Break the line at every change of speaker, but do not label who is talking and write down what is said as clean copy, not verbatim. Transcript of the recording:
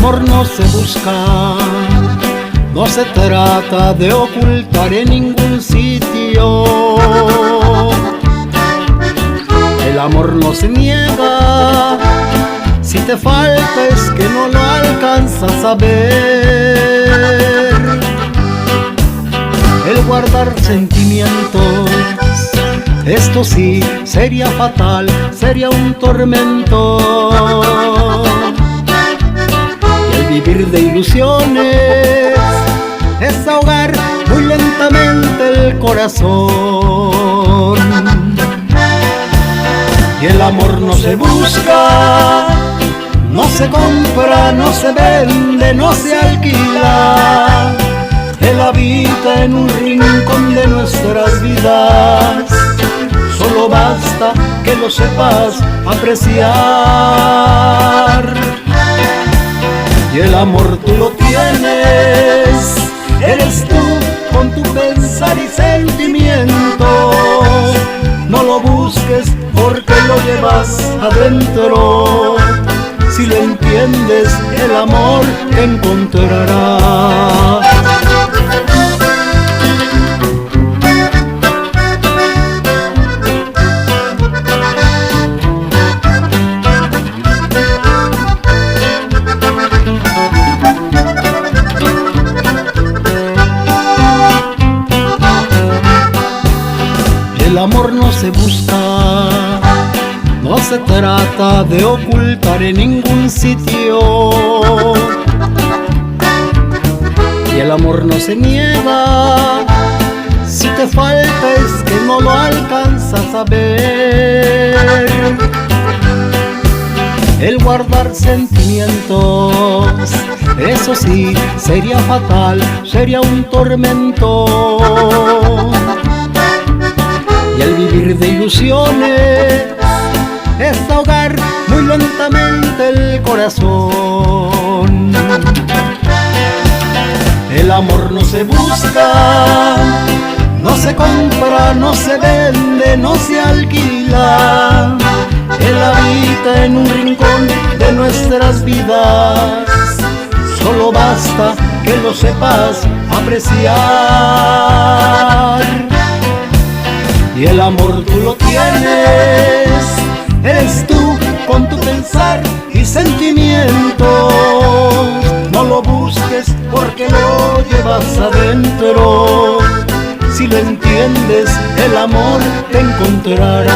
amor no se busca, no se trata de ocultar en ningún sitio. El amor no se niega, si te falta es que no lo alcanzas a ver. El guardar sentimientos, esto sí sería fatal, sería un tormento. Y el vivir de ilusiones es ahogar muy lentamente el corazón. Y el amor no se busca, no se compra, no se vende, no se alquila. Él habita en un rincón de nuestras vidas. Solo basta que lo sepas apreciar. Y el amor tú lo tienes, eres tú con tu pensar y sentimiento. No lo busques porque lo llevas adentro. Si lo entiendes, el amor te encontrará. El amor no se busca, no se trata de ocultar en ningún sitio. Y el amor no se niega, si te falta es que no lo alcanzas a ver. El guardar sentimientos, eso sí, sería fatal, sería un tormento. Y el vivir de ilusiones es ahogar muy lentamente el corazón. El amor no se busca, no se compra, no se vende, no se alquila. Él habita en un rincón de nuestras vidas. Solo basta que lo sepas apreciar. Y el amor tú lo tienes, eres tú con tu pensar y sentimiento. No lo busques porque lo llevas adentro. Si lo entiendes, el amor te encontrará.